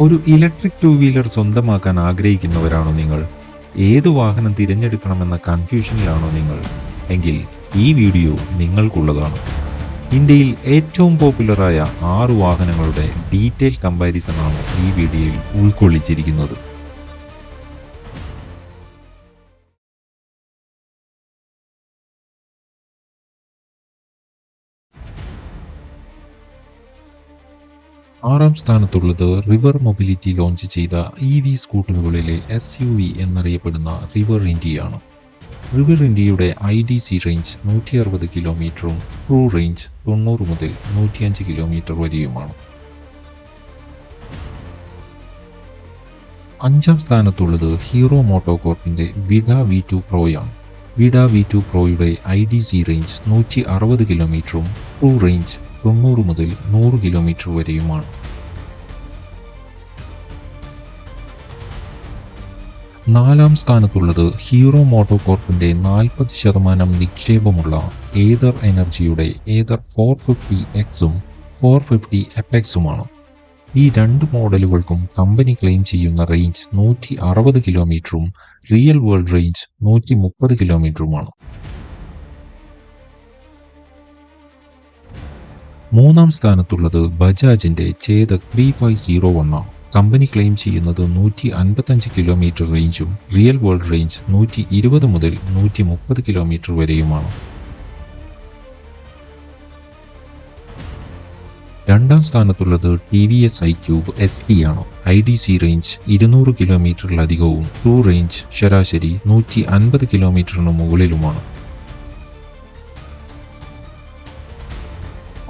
ഒരു electric two wheeler സ്വന്തമാക്കാൻ ആഗ്രഹിക്കുന്നവരാണോ നിങ്ങൾ? ഏതു വാഹനം തിരഞ്ഞെടുക്കണമെന്ന കൺഫ്യൂഷനിലാണോ നിങ്ങൾ? എങ്കിൽ ഈ വീഡിയോ നിങ്ങൾക്കുള്ളതാണ്. ഇന്ത്യയിൽ ഏറ്റവും പോപ്പുലറായ 6 വാഹനങ്ങളുടെ ഡീറ്റെയിൽ കമ്പാരിസൺ ആണ് ഈ വീഡിയോയിൽ ഉൾക്കൊള്ളിച്ചിരിക്കുന്നത്. ആറാം സ്ഥാനത്തുള്ളത് റിവർ മൊബിലിറ്റി ലോഞ്ച് ചെയ്ത EV സ്കൂട്ടറുകളിലെ SUV എന്നറിയപ്പെടുന്ന റിവർ ഇന്ത്യയാണ്. റിവർ ഇന്ത്യയുടെ IDC റേഞ്ച് 160 കിലോമീറ്ററും ട്രൂ റേഞ്ച് 90 മുതൽ 105 കിലോമീറ്റർ വരെയുമാണ്. അഞ്ചാം സ്ഥാനത്തുള്ളത് ഹീറോ മോട്ടോകോർപ്പിന്റെ വിഡ V2 പ്രോയാണ്. വിഡ V2 പ്രോയുടെ IDC റേഞ്ച് 160 കിലോമീറ്ററും ട്രൂ റേഞ്ച് 90 മുതൽ 100 കിലോമീറ്റർ വരെയുമാണ്. നാലാം സ്ഥാനത്തുള്ളത് ഹീറോ മോട്ടോകോർപ്പിന്റെ 40% നിക്ഷേപമുള്ള ഏതർ എനർജിയുടെ ഏതർ 450Xഉം 450 FXുമാണ്. ഈ രണ്ട് മോഡലുകൾക്കും കമ്പനി ക്ലെയിം ചെയ്യുന്ന റേഞ്ച് 160 കിലോമീറ്ററും റിയൽ വേൾഡ് റേഞ്ച് 130 കിലോമീറ്ററുമാണ്. മൂന്നാം സ്ഥാനത്തുള്ളത് ബജാജിന്റെ ചേതക് 3501 ആണ്. കമ്പനി ക്ലെയിം ചെയ്യുന്നത് 155 കിലോമീറ്റർ റേഞ്ചും റിയൽ വേൾഡ് റേഞ്ച് 120 മുതൽ 130 കിലോമീറ്റർ വരെയുമാണ്. രണ്ടാം സ്ഥാനത്തുള്ളത് TVS iQube ST ആണ്. IDC റേഞ്ച് 200 കിലോമീറ്ററിലധികവും ട്രൂ റേഞ്ച് ശരാശരി 150 കിലോമീറ്ററിന് മുകളിലുമാണ്.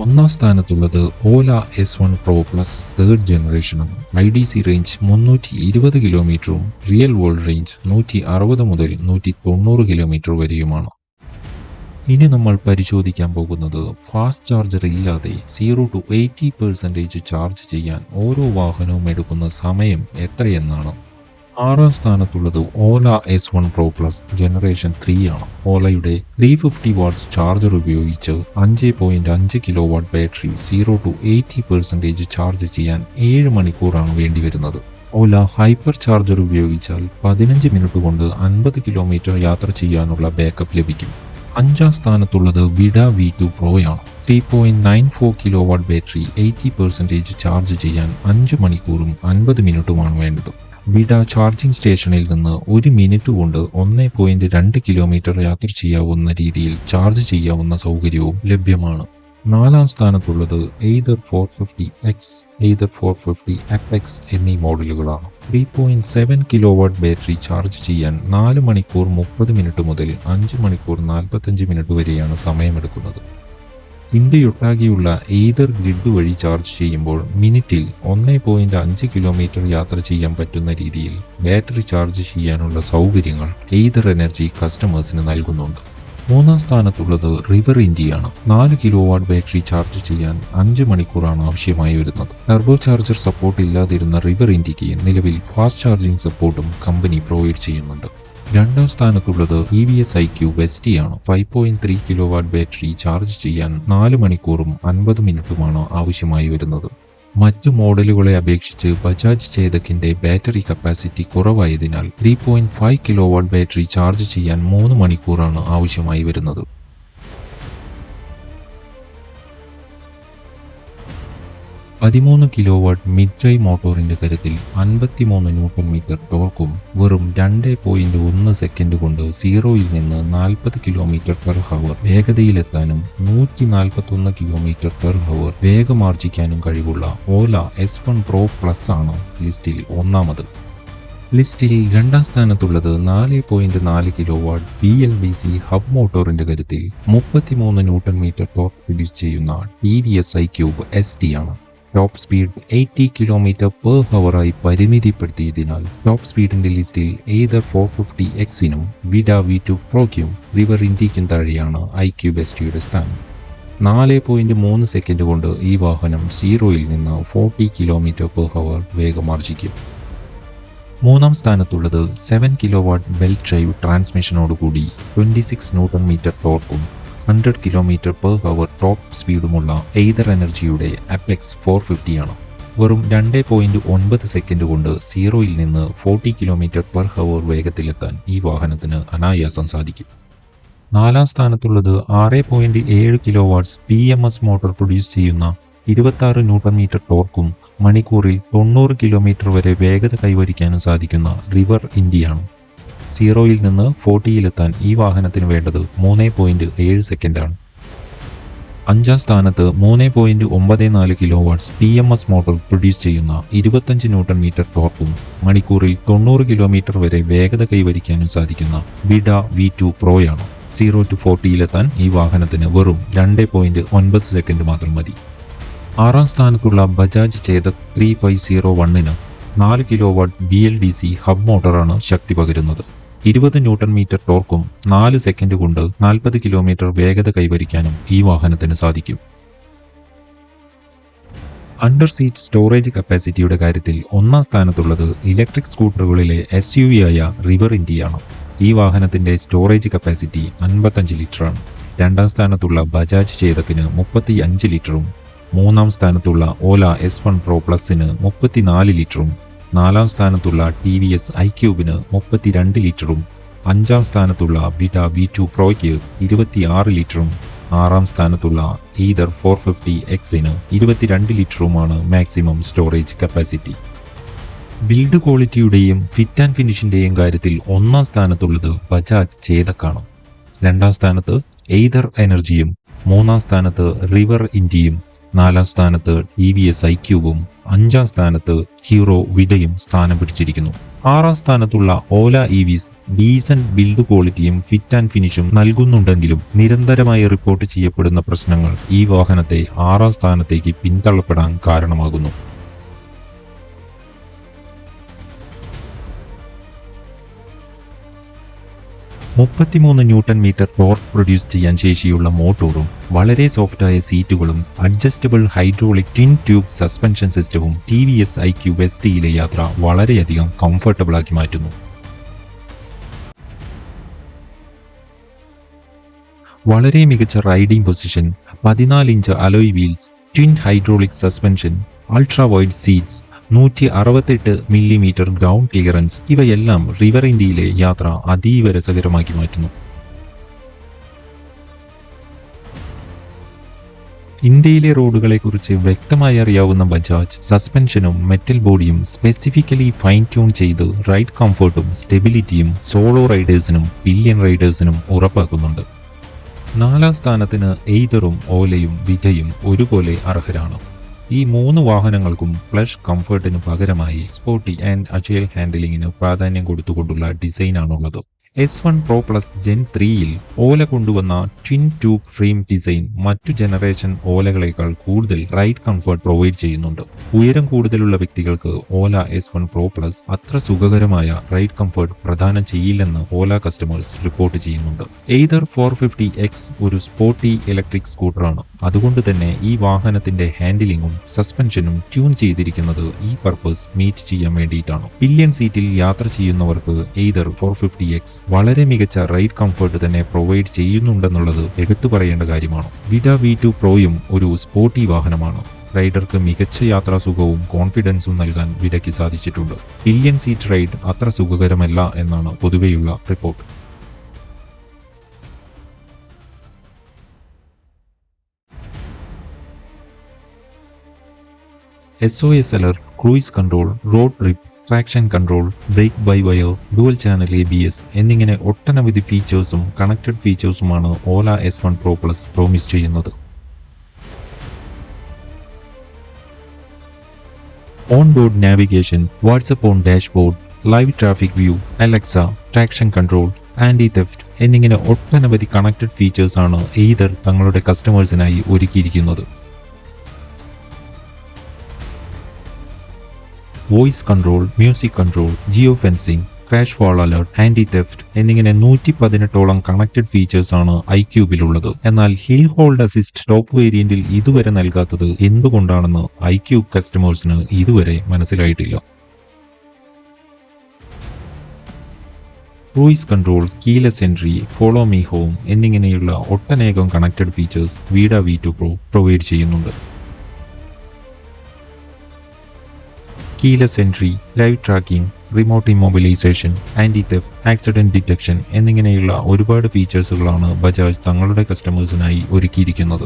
ഒന്നാം സ്ഥാനത്തുള്ളത് Ola S1 Pro plus third ജനറേഷനും. IDC റേഞ്ച് 320 കിലോമീറ്ററും റിയൽ വേൾഡ് റേഞ്ച് 160 മുതൽ 190 കിലോമീറ്റർ വരെയുമാണ്. ഇനി നമ്മൾ പരിശോധിക്കാൻ പോകുന്നത് ഫാസ്റ്റ് ചാർജർ ഇല്ലാതെ 0 to 80% ചാർജ് ചെയ്യാൻ ഓരോ വാഹനവും എടുക്കുന്ന സമയം എത്രയെന്നാണ്. ആറാം സ്ഥാനത്തുള്ളത് Ola S1 Pro plus generation 3 ആണ്. ഓലയുടെ 350 വാട്ട്സ് ചാർജർ ഉപയോഗിച്ച് 5.5 kilo watt battery 0 to 80% charge ചെയ്യാൻ 7 മണിക്കൂറാണ് വേണ്ടിവരുന്നത്. ഓല ഹൈപ്പർ ചാർജർ ഉപയോഗിച്ചാൽ 15 മിനിറ്റ് കൊണ്ട് 50 കിലോമീറ്റർ യാത്ര ചെയ്യാനുള്ള ബാക്കപ്പ് ലഭിക്കും. അഞ്ചാം സ്ഥാനത്തുള്ളത് വിഡ V2 പ്രോയാണ്. 3.94 കിലോ വാട്ട് ബാറ്ററി 80% ചാർജ് ചെയ്യാൻ 5 മണിക്കൂറും 50 മിനിറ്റുമാണ് വേണ്ടത്. വിഡ ചാർജിംഗ് സ്റ്റേഷനിൽ നിന്ന് 1 മിനിറ്റ് കൊണ്ട് 1.2 കിലോമീറ്റർ യാത്ര ചെയ്യാവുന്ന രീതിയിൽ ചാർജ് ചെയ്യാവുന്ന സൗകര്യവും ലഭ്യമാണ്. നാലാം സ്ഥാനത്തുള്ളത് എയ്തർ 450X, എയ്തർ 450 FX എന്നീ മോഡലുകളാണ്. 3.7 കിലോ വാട്ട് ബാറ്ററി ചാർജ് ചെയ്യാൻ 4 മണിക്കൂർ 30 മിനിറ്റ് മുതൽ 5 മണിക്കൂർ 45 മിനിറ്റ് വരെയാണ് സമയമെടുക്കുന്നത്. ഇന്ത്യയൊട്ടാകെയുള്ള ഏതർ ഗ്രിഡ് വഴി ചാർജ് ചെയ്യുമ്പോൾ മിനിറ്റിൽ 1.5 കിലോമീറ്റർ യാത്ര ചെയ്യാൻ പറ്റുന്ന രീതിയിൽ ബാറ്ററി ചാർജ് ചെയ്യാനുള്ള സൗകര്യങ്ങൾ ഏതർ എനർജി കസ്റ്റമേഴ്സിന് നൽകുന്നുണ്ട്. മൂന്നാം സ്ഥാനത്തുള്ളത് റിവർ ഇന്ത്യയാണ്. 4 കിലോ വാട്ട് ബാറ്ററി ചാർജ് ചെയ്യാൻ 5 മണിക്കൂറാണ് ആവശ്യമായി വരുന്നത്. ടർബോ ചാർജർ സപ്പോർട്ട് ഇല്ലാതിരുന്ന റിവർ ഇന്ത്യക്ക് നിലവിൽ ഫാസ്റ്റ് ചാർജിംഗ് സപ്പോർട്ടും കമ്പനി പ്രൊവൈഡ് ചെയ്യുന്നുണ്ട്. രണ്ടാം സ്ഥാനത്തുള്ളത് TVS iQube ST ആണ്. 5.3 കിലോ വാട്ട് ബാറ്ററി ചാർജ് ചെയ്യാൻ 4 മണിക്കൂറും 50 മിനിറ്റുമാണ് ആവശ്യമായി വരുന്നത്. മറ്റു മോഡലുകളെ അപേക്ഷിച്ച് ബജാജ് ചേതകിന്റെ ബാറ്ററി കപ്പാസിറ്റി കുറവായതിനാൽ 3.5 കിലോ വാട്ട് ബാറ്ററി ചാർജ് ചെയ്യാൻ 3 മണിക്കൂറാണ് ആവശ്യമായി വരുന്നത്. 13 കിലോ വാട്ട് മിഡ് ഡ്രൈവ് മോട്ടോറിന്റെ കരുത്തിൽ 53 ന്യൂട്ടൺ മീറ്റർ ടോർക്കും വെറും 2.1 സെക്കൻഡ് കൊണ്ട് 0-ൽ നിന്ന് 40 കിലോമീറ്റർ പെർ ഹവർ വേഗതയിലെത്താനും 141 കിലോമീറ്റർ പെർ ഹവർ വേഗമാർജിക്കാനും കഴിവുള്ള ഓല S1 Pro പ്ലസ് ആണ് ലിസ്റ്റിൽ ഒന്നാമത്. ലിസ്റ്റിൽ രണ്ടാം സ്ഥാനത്തുള്ളത് 4.4 കിലോ വാട്ട് BLDC ഹബ് മോട്ടോറിന്റെ കരുത്തിൽ 33 ന്യൂട്ടൺ മീറ്റർ ടോർക്ക് പ്രൊഡ്യൂസ് ചെയ്യുന്ന TVS iQube ST ആണ്. Top speed 80 kilometre per hour ആയി പരിമിതിപ്പെടുത്തിയതിനാൽ ടോപ്പ് സ്പീഡിന്റെ ലിസ്റ്റിൽ ഏതർ 450Xനും വിഡ V2 പ്രോയ്ക്കും റിവർ ഇന്ത്യയ്ക്കും താഴെയാണ് iQube STയുടെ സ്ഥാനം. 4.3 സെക്കൻഡ് കൊണ്ട് ഈ വാഹനം 0-ൽ നിന്ന് 40 കിലോമീറ്റർ പെർ ഹവർ വേഗമാർജിക്കും. മൂന്നാം സ്ഥാനത്തുള്ളത് 7 കിലോ വാട്ട് ബെൽറ്റ് ഡ്രൈവ് ട്രാൻസ്മിഷനോടുകൂടി 26 ന്യൂട്ടൺ മീറ്റർ ടോർക്കും 100 കിലോമീറ്റർ പെർ ഹവർ ടോപ്പ് സ്പീഡുമുള്ള ഏതർ എനർജിയുടെ അപെക്സ് 450 ആണ്. വെറും 2.9 സെക്കൻഡ് കൊണ്ട് 0-ൽ നിന്ന് 40 km/h വേഗത്തിലെത്താൻ ഈ വാഹനത്തിന് അനായാസം സാധിക്കും. 4-ാം സ്ഥാനത്തുള്ളത് 6.7 കിലോവാട്ട്സ് PMS മോട്ടോർ പ്രൊഡ്യൂസ് ചെയ്യുന്ന 26 Nm ടോർക്കും മണിക്കൂറിൽ 90 km വരെ വേഗത കൈവരിക്കാനും സാധിക്കുന്ന റിവർ ഇന്ത്യയാണ്. 0-ൽ നിന്ന് 40-ലെത്താൻ ഈ വാഹനത്തിന് വേണ്ടത് 3.7 സെക്കൻഡാണ്. 5-ാം സ്ഥാനത്ത് 3.94 കിലോവാട്ട്സ് PMS മോട്ടോർ പ്രൊഡ്യൂസ് ചെയ്യുന്ന 25 Nm ടോർക്കും മണിക്കൂറിൽ 90 km വരെ വേഗത കൈവരിക്കാനും സാധിക്കുന്ന വിഡ V2 പ്രോയാണ്. 0 to 40-ലെത്താൻ ഈ വാഹനത്തിന് വെറും 2.9 സെക്കൻഡ് മാത്രം മതി. 6-ാം സ്ഥാനത്തുള്ള ബജാജ് ചേതക് 3501-ന് 4 കിലോവാട്ട് BLDC ഹബ് മോട്ടോറാണ് ശക്തി പകരുന്നത്. 20 Nm ടോർക്കും 4 സെക്കൻഡ് കൊണ്ട് 40 km വേഗത കൈവരിക്കാനും ഈ വാഹനത്തിന് സാധിക്കും. അണ്ടർ സീറ്റ് സ്റ്റോറേജ് കപ്പാസിറ്റിയുടെ കാര്യത്തിൽ 1-ാം സ്ഥാനത്തുള്ളത് ഇലക്ട്രിക് സ്കൂട്ടറുകളിലെ SUV ആയ റിവർ ഇന്ത്യയാണ്. ഈ വാഹനത്തിന്റെ സ്റ്റോറേജ് കപ്പാസിറ്റി 55 ലിറ്ററാണ്. 2-ാം സ്ഥാനത്തുള്ള ബജാജ് ചേതകിന് 35 ലിറ്ററും 3-ാം സ്ഥാനത്തുള്ള ഓല S1 Pro Plusന് 34 ലിറ്ററും 4-ാം സ്ഥാനത്തുള്ള TVS iQube-ന് 32 ലിറ്ററും 5-ാം സ്ഥാനത്തുള്ള വിഡ V2 പ്രോയ്ക്ക് 26 ലിറ്ററും 6-ാം സ്ഥാനത്തുള്ള ഈതർ 450Xന് 22 ലിറ്ററുമാണ് മാക്സിമം സ്റ്റോറേജ് കപ്പാസിറ്റി. ബിൽഡ് ക്വാളിറ്റിയുടെയും ഫിറ്റ് ആൻഡ് ഫിനിഷിന്റെയും കാര്യത്തിൽ 1-ാം സ്ഥാനത്തുള്ളത് ബജാജ് ചേതക്കാണ്. 2-ാം സ്ഥാനത്ത് എയ്തർ എനർജിയും 3-ാം സ്ഥാനത്ത് റിവർ ഇന്ത്യയും 4-ാം സ്ഥാനത്ത് TVS iQube-ഉം 5-ാം സ്ഥാനത്ത് ഹീറോ വിഡയും സ്ഥാനം പിടിച്ചിരിക്കുന്നു. 6-ാം സ്ഥാനത്തുള്ള ഓല EVs ഡീസന്റ് ബിൽഡ് ക്വാളിറ്റിയും ഫിറ്റ് ആൻഡ് ഫിനിഷും നൽകുന്നുണ്ടെങ്കിലും നിരന്തരമായി റിപ്പോർട്ട് ചെയ്യപ്പെടുന്ന പ്രശ്നങ്ങൾ ഈ വാഹനത്തെ 6-ാം സ്ഥാനത്തേക്ക് പിന്തള്ളപ്പെടാൻ കാരണമാകുന്നു. 33 Nm ടോർക്ക് പ്രൊഡ്യൂസ് ചെയ്യാൻ ശേഷിയുള്ള മോട്ടോറും വളരെ സോഫ്റ്റായ സീറ്റുകളും adjustable hydraulic twin tube suspension സിസ്റ്റവും TVS iQube STയിലെ യാത്ര വളരെയധികം കംഫർട്ടബിൾ ആക്കി മാറ്റുന്നു. വളരെ മികച്ച riding position, 14 inch alloy wheels, twin hydraulic suspension, ultra wide seats, 168 mm ground clearance ഇവയെല്ലാം റിവർ ഇന്ത്യയിലെ യാത്ര അതീവ രസകരമാക്കി മാറ്റുന്നു. ഇന്ത്യയിലെ റോഡുകളെക്കുറിച്ച് വ്യക്തമായി അറിയാവുന്ന ബജാജ് സസ്പെൻഷനും മെറ്റൽ ബോഡിയും സ്പെസിഫിക്കലി ഫൈൻ ട്യൂൺ ചെയ്ത് റൈഡ് കംഫർട്ടും സ്റ്റെബിലിറ്റിയും സോളോ റൈഡേഴ്സിനും പില്യൺ റൈഡേഴ്സിനും ഉറപ്പാക്കുന്നുണ്ട്. 4-ാം സ്ഥാനത്തിന് എയ്തറും ഓലയും വിഡയും ഒരുപോലെ അർഹരാണ്. ഈ 3 വാഹനങ്ങൾക്കും പ്ലഷ് കംഫർട്ടിന് പകരമായി സ്പോർട്ടി ആൻഡ് അജൈൽ ഹാൻഡിലിംഗിന് പ്രാധാന്യം കൊടുത്തുകൊണ്ടുള്ള ഡിസൈനാണുള്ളത്. S1 Pro Plus Gen 3-ൽ ഓല കൊണ്ടുവന്ന ട്വിൻ ട്യൂബ് ഫ്രെയിം ഡിസൈൻ മറ്റു ജനറേഷൻ ഓലകളേക്കാൾ കൂടുതൽ റൈഡ് കംഫർട്ട് പ്രൊവൈഡ് ചെയ്യുന്നുണ്ട്. ഉയരം കൂടുതലുള്ള വ്യക്തികൾക്ക് ഓല S1 Pro Plus അത്ര സുഖകരമായ റൈഡ് കംഫർട്ട് പ്രദാനം ചെയ്യില്ലെന്ന് ഓല കസ്റ്റമേഴ്സ് റിപ്പോർട്ട് ചെയ്യുന്നുണ്ട്. എയ്തർ 450X ഒരു സ്പോർട്ടി ഇലക്ട്രിക് സ്കൂട്ടറാണ്. അതുകൊണ്ട് തന്നെ ഈ വാഹനത്തിന്റെ ഹാൻഡിലിംഗും സസ്പെൻഷനും ട്യൂൺ ചെയ്തിരിക്കുന്നത് ഈ പർപ്പസ് മീറ്റ് ചെയ്യാൻ വേണ്ടിയിട്ടാണ്. പില്യൺ സീറ്റിൽ യാത്ര ചെയ്യുന്നവർക്ക് എയ്തർ 450X വളരെ മികച്ച റൈഡ് കംഫർട്ട് തന്നെ പ്രൊവൈഡ് ചെയ്യുന്നുണ്ടെന്നുള്ളത് എടുത്തു പറയേണ്ട കാര്യമാണ്. വിഡ V2 പ്രോയും ഒരു സ്പോർട്ടി വാഹനമാണ്. റൈഡർക്ക് മികച്ച യാത്രാസുഖവും കോൺഫിഡൻസും നൽകാൻ വിഡയ്ക്ക് സാധിച്ചിട്ടുണ്ട്. പില്യൺ സീറ്റ് റൈഡ് അത്ര സുഖകരമല്ല എന്നാണ് പൊതുവെയുള്ള report. SOS alert, cruise control, road trip, traction control, brake by wire, dual channel ABS എന്നിങ്ങനെ ഒട്ടനവധി ഫീച്ചേഴ്സും കണക്റ്റഡ് ഫീച്ചേഴ്സുമാണ് Ola S1 Pro Plus promise ചെയ്യുന്നത്. On board navigation, WhatsApp on dashboard, live traffic view, Alexa, traction control, anti theft എന്നിങ്ങനെ ഒട്ടനവധി connected ഫീച്ചേഴ്സാണ് എയ്തർ തങ്ങളുടെ കസ്റ്റമേഴ്സിനായി ഒരുക്കിയിരിക്കുന്നത്. Voice control, music control, geo fencing, crash wall alert, anti theft എന്നിങ്ങനെ 118ഓളം കണക്റ്റഡ് ഫീച്ചേഴ്സാണ് iQube-ലുള്ളത്. എന്നാൽ ഹിൽ ഹോൾഡ് അസിസ്റ്റ് ടോപ്പ് വേരിയന്റിൽ ഇതുവരെ നൽകാത്തത് എന്തുകൊണ്ടാണെന്ന് iQube കസ്റ്റമേഴ്സിന് ഇതുവരെ മനസ്സിലായിട്ടില്ല. Cruise control, keyless entry, follow me home എന്നിങ്ങനെയുള്ള ഒട്ടനേകം connected features Vida V2 Pro provide ചെയ്യുന്നുണ്ട്. Keyless entry, live tracking, remote immobilisation, anti theft, accident detection എന്നിങ്ങനെയുള്ള ഒരുപാട് ഫീച്ചേഴ്സുകളാണ് ബജാജ് തങ്ങളുടെ കസ്റ്റമേഴ്സിനായി ഒരുക്കിയിരിക്കുന്നത്.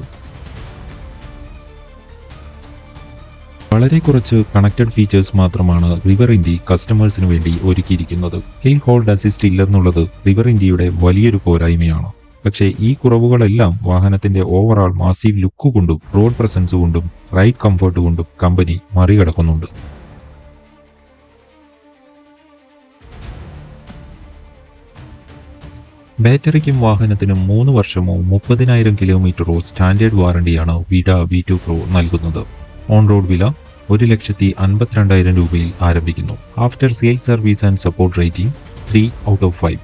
വളരെ കുറച്ച് കണക്റ്റഡ് ഫീച്ചേഴ്സ് മാത്രമാണ് റിവർ ഇന്ത്യ കസ്റ്റമേഴ്സിന് വേണ്ടി ഒരുക്കിയിരിക്കുന്നത്. ഹിൽ ഹോൾഡ് അസിസ്റ്റ് ഇല്ലെന്നുള്ളത് റിവർ ഇന്ത്യയുടെ വലിയൊരു പോരായ്മയാണ്. പക്ഷേ ഈ കുറവുകളെല്ലാം വാഹനത്തിന്റെ ഓവറാൾ മാസീവ് ലുക്ക് കൊണ്ടും റോഡ് പ്രസൻസ് കൊണ്ടും റൈഡ് കംഫർട്ട് കൊണ്ടും കമ്പനി മറികടക്കുന്നുണ്ട്. ബാറ്ററിക്കും വാഹനത്തിനും 3 വർഷമോ 30,000 കിലോമീറ്ററോ സ്റ്റാൻഡേർഡ് വാറണ്ടിയാണ് വിഡ V2 Pro നൽകുന്നത്. ഓൺ റോഡ് വില 1,52,000 രൂപയിൽ ആരംഭിക്കുന്നു. After sale service and support rating 3 out of 5.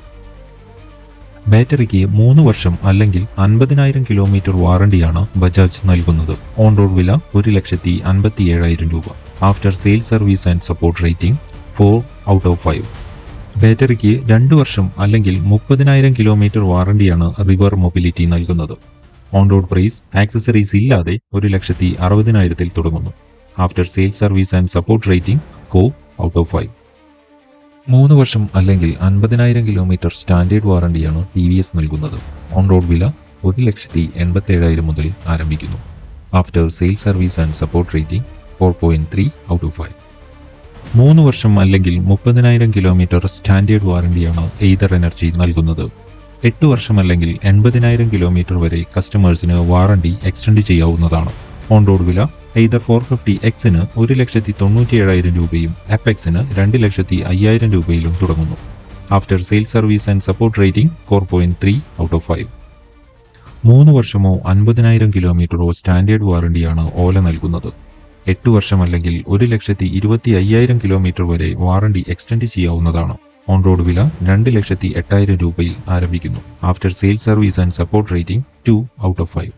ബാറ്ററിക്ക് 3 വർഷം അല്ലെങ്കിൽ 50,000 കിലോമീറ്റർ വാറണ്ടിയാണ് ബജാജ് നൽകുന്നത്. ഓൺ റോഡ് വില 1,57,000 രൂപ. After sale service and support rating 4 out of 5. ബാറ്ററിക്ക് 2 വർഷം അല്ലെങ്കിൽ 30,000 കിലോമീറ്റർ വാറണ്ടിയാണ് റിവർ മൊബിലിറ്റി നൽകുന്നത്. ഓൺ റോഡ് പ്രൈസ് ആക്സസറീസ് ഇല്ലാതെ 1,60,000 തുടങ്ങുന്നു. After sale service and support rating 4 out of 5. 3 വർഷം അല്ലെങ്കിൽ 50,000 കിലോമീറ്റർ സ്റ്റാൻഡേർഡ് വാറണ്ടിയാണ് TVS നൽകുന്നത്. ഓൺ റോഡ് വില 1,87,000 മുതൽ ആരംഭിക്കുന്നു. After sale service and support rating 4.3 out of 5. 3 വർഷം അല്ലെങ്കിൽ 30,000 കിലോമീറ്റർ സ്റ്റാൻഡേർഡ് വാറണ്ടിയാണ് എയ്തർ എനർജി നൽകുന്നത്. 8 വർഷം അല്ലെങ്കിൽ 80,000 കിലോമീറ്റർ വരെ കസ്റ്റമേഴ്സിന് വാറണ്ടി എക്സ്റ്റെൻഡ് ചെയ്യാവുന്നതാണ്. ഓൺ റോഡ് വില എയ്തർ 450Xന് 1,97,000 രൂപയും അപ്പെക്സിന് 2,05,000 രൂപയിലും തുടങ്ങുന്നു. After sale service and support rating 4.3 out of 5. 3 വർഷമോ 50,000 കിലോമീറ്ററോ സ്റ്റാൻഡേർഡ് വാറണ്ടിയാണ് ഓല നൽകുന്നത്. 8 വർഷം അല്ലെങ്കിൽ 1,25,000 കിലോമീറ്റർ വരെ വാറണ്ടി എക്സ്റ്റെൻഡ് ചെയ്യാവുന്നതാണ്. ഓൺ റോഡ് വില 2,08,000 രൂപയിൽ ആരംഭിക്കുന്നു. After sale service and support rating 2 out of 5.